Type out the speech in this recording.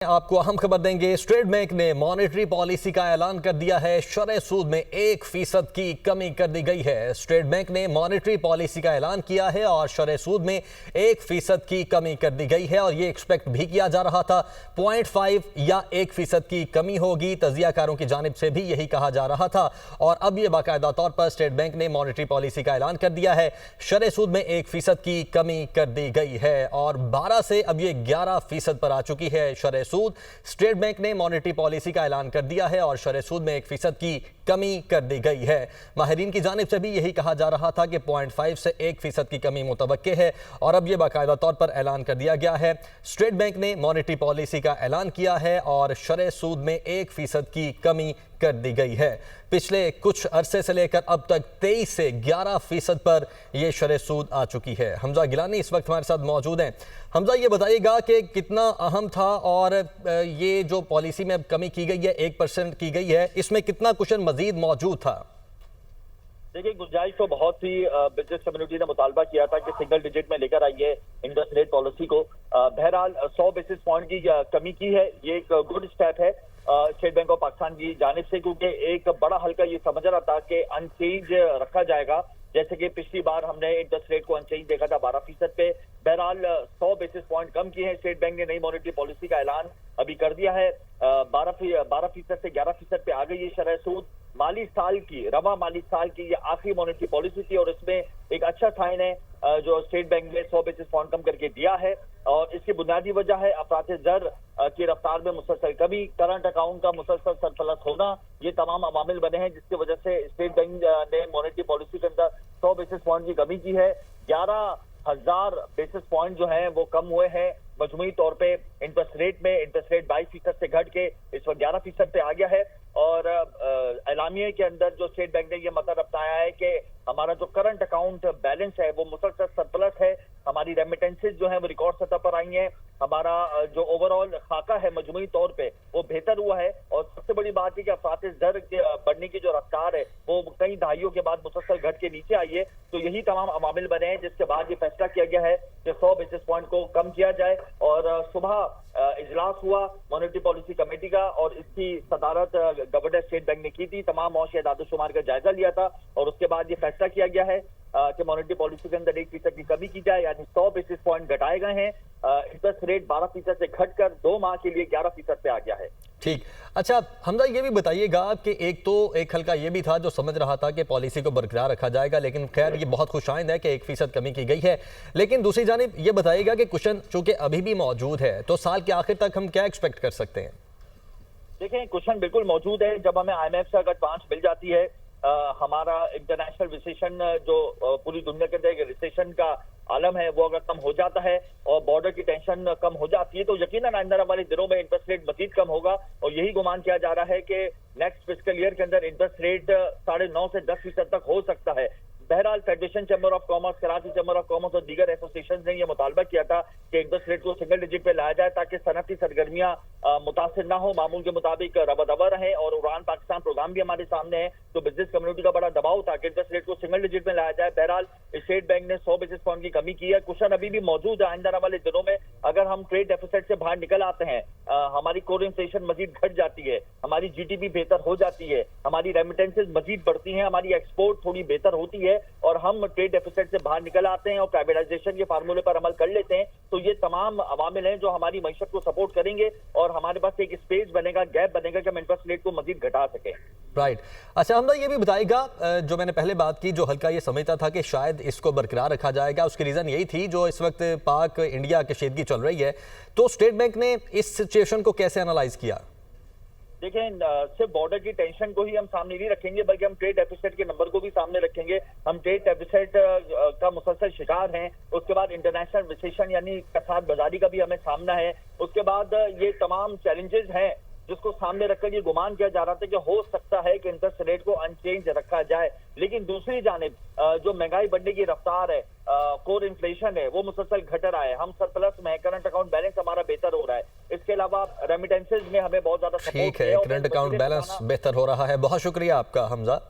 आपको अहम खबर देंगे। स्टेट बैंक ने मॉनेटरी पॉलिसी का ऐलान कर दिया है। शरह सूद में 1% की कमी कर दी गई है। स्टेट बैंक ने मॉनेटरी पॉलिसी का ऐलान किया है और शरह सूद में 1% की कमी कर दी गई है और ये एक्सपेक्ट भी किया जा रहा था 0.5 या 1% की कमी होगी। तजियाकारों की जानिब से भी यही कहा जा रहा था और अब ये बाकायदा तौर पर स्टेट बैंक ने मॉनेटरी पॉलिसी का ऐलान कर दिया है। शरह सूद में 1% की कमी कर दी गई है और 12 से अब ये 11% पर आ चुकी है शरह सूद। स्टेट बैंक ने मॉनेटरी पॉलिसी का ऐलान कर दिया है और शरह सूद में 1% की कमी कर दी गई है। माहिरीन की जानिब से भी यही कहा जा रहा था कि 0.5 से 1% की कमी मुतवक्के है और अब यह बाकायदा तौर पर ऐलान कर दिया गया है। स्टेट बैंक ने मॉनेटरी पॉलिसी का ऐलान किया है और शरह सूद में 1% की कमी कर दी गई है। पिछले कुछ अरसे से लेकर अब तक 23 से 11% पर यह शरह सूद आ चुकी है। हमजा गिलानी इस वक्त हमारे साथ मौजूद हैं। हमजा, ये बताइएगा कि कितना अहम था और ये जो पॉलिसी में कमी की गई है 1% की गई है, इसमें कितना कुशन मजीद मौजूद था? देखिए, गुंजाइश तो बहुत सी बिजनेस कम्युनिटी ने मुतालबा किया था कि सिंगल डिजिट में लेकर आइए इंटरेस्ट रेट पॉलिसी को। बहरहाल 100 बेसिस पॉइंट की कमी की है। ये एक गुड स्टेप है स्टेट बैंक ऑफ पाकिस्तान की जानिब से, क्योंकि एक बड़ा हल्का ये समझ रहा था कि अनचेंज रखा जाएगा, जैसे कि पिछली बार हमने इंटरेस्ट रेट को अनचेंज देखा था 12% पे। बहरहाल 100 बेसिस पॉइंट कम किए हैं। स्टेट बैंक ने नई मॉनेटरी पॉलिसी का ऐलान अभी कर दिया है। 12% से 11% पे आ गई है शरह सूद। माली साल की, रवा माली साल की ये आखिरी मॉनेटरी पॉलिसी थी और इसमें एक अच्छा साइन है जो स्टेट बैंक ने 100 बेसिस पॉइंट कम करके दिया है और इसकी बुनियादी वजह है अफरात ज़र की रफ्तार में मुसलसल कमी, करंट अकाउंट का मुसलसल सरप्लस होना। ये तमाम अवामिल बने हैं जिसकी वजह से स्टेट बैंक ने मॉनेटरी पॉलिसी के अंदर 100 बेसिस पॉइंट की कमी की है। 11,000 बेसिस पॉइंट जो हैं वो कम हुए हैं मजमूई तौर पे। इंटरेस्ट रेट 22% से घट के इस वक्त 11% पे आ गया है और एलामिया के अंदर जो स्टेट बैंक ने ये मतलब अपनाया है कि हमारा जो करंट अकाउंट बैलेंस है वो मुसलसल सरप्लस है। हमारी रेमिटेंसेज जो है वो रिकॉर्ड सतह पर आई हैं। हमारा जो ओवरऑल खाका है मजमूई तौर पे वो बेहतर हुआ है और सबसे बड़ी बात है कि अफरात ज़र के बढ़ने की जो रफ्तार है वो कई दहाइयों के बाद मुसलसल घट के नीचे आई है। तो यही तमाम अवामिल बने हैं जिसके बाद ये फैसला किया गया है कि 100 बेसिस पॉइंट को कम किया जाए। और सुबह इजलास हुआ मॉनेटरी पॉलिसी कमेटी का और इसकी सदारत गवर्नर स्टेट बैंक ने की थी। तमाम मौशी एदाद-ओ-शुमार का जायजा लिया था और उसके बाद ये फैसला किया गया है कि मॉनेटरी पॉलिसी के अंदर 1% की कमी की जाए, यानी 100 बेसिस पॉइंट घटाए गए हैं। इंटरेस्ट रेट 12% से घटकर 2 माह के लिए 11% पे आ गया है। ठीक। अच्छा हमजा, ये भी बताइएगा कि एक हल्का ये भी था जो समझ रहा था कि पॉलिसी को बरकरार रखा जाएगा, लेकिन खैर ये बहुत खुशाइंद है कि 1% कमी की गई है। लेकिन दूसरी जानिब ये बताइएगा कि कुशन चूंकि अभी भी मौजूद है तो साल के आखिर तक हम क्या एक्सपेक्ट कर सकते हैं? देखें, कुशन बिल्कुल मौजूद है। जब हमें IMF से अगर ट्रांच मिल जाती है, हमारा इंटरनेशनल रिसेशन जो पूरी दुनिया के अंदर रिसेशन का आलम है वो अगर कम हो जाता है और बॉर्डर की टेंशन कम हो जाती है तो यकीनन अंदर हमारे दिनों में इंटरेस्ट रेट मजीद कम होगा और यही गुमान किया जा रहा है कि नेक्स्ट फिस्कल ईयर के अंदर इंटरेस्ट रेट 9.5 से 10% तक हो सकता है। बहरहाल federation chamber of commerce, Karachi chamber of commerce और दीगर एसोसिएशन ने यह मुतालबा किया था कि इंटरेस्ट रेट को सिंगल डिजिट पे लाया जाए ताकि सनती सरगर्मियां मुतासिर ना हो, मामूल के मुताबिक रवा रहे। और उड़ान पाकिस्तान प्रोग्राम भी हमारे सामने है तो बिजनेस कम्युनिटी का बड़ा दबाव था कि इंटरेस्ट रेट को सिंगल डिजिट में लाया जाए। बहरहाल स्टेट बैंक ने 100 बेसिस पॉइंट की कमी की है। कुशन अभी भी मौजूद है। आइंदा वाले दिनों में अगर हम ट्रेड डेफिसिट से बाहर निकल आते हैं, हमारी कोर इन्फ्लेशन मजीद घट जाती है, हमारी GDP बेहतर हो जाती है, हमारी रेमिटेंसेज मजीद बढ़ती हैं, हमारी एक्सपोर्ट थोड़ी बेहतर होती है और हम ट्रेड डेफिसिट से बाहर निकल आते हैं और प्राइवेटाइजेशन के फार्मूले पर अमल कर लेते हैं, तो ये तमाम अवामिल हैं जो हमारी मईशत को सपोर्ट करेंगे और हमारे पास एक स्पेस बनेगा, गैप बनेगा कि हम इंटरेस्ट रेट को मजीद घटा सकें। राइट। अच्छा हमदा, ये भी बताएगा जो मैंने पहले बात की, जो हल्का ये समझता था कि शायद इसको बरकरार रखा जाएगा, उसकी रीजन यही थी जो इस वक्त पाक इंडिया कशीदगी चल रही है, तो स्टेट बैंक ने इस सिचुएशन को कैसे एनालाइज किया? देखें, सिर्फ बॉर्डर की टेंशन को ही हम सामने नहीं रखेंगे बल्कि हम ट्रेड डेफिसिट के नंबर को भी सामने रखेंगे। हम ट्रेड डेफिसिट का मुसलसल शिकार हैं। उसके बाद इंटरनेशनल रिसेशन यानी कसाद बाजारी का भी हमें सामना है। उसके बाद ये तमाम चैलेंजेस हैं जिसको सामने रखकर ये गुमान किया जा रहा था कि हो सकता है कि इंटरेस्ट रेट को अनचेंज रखा जाए, लेकिन दूसरी जानिब जो महंगाई बढ़ने की रफ्तार है, कोर इन्फ्लेशन है, वो मुसलसल घट रहा है। हम सरप्लस में, करंट अकाउंट बैलेंस हमारा बेहतर हो रहा है। इसके अलावा रेमिटेंसेज में हमें बहुत ज्यादा ठीक है, करंट अकाउंट बैलेंस बेहतर हो रहा है। बहुत शुक्रिया आपका हमजा।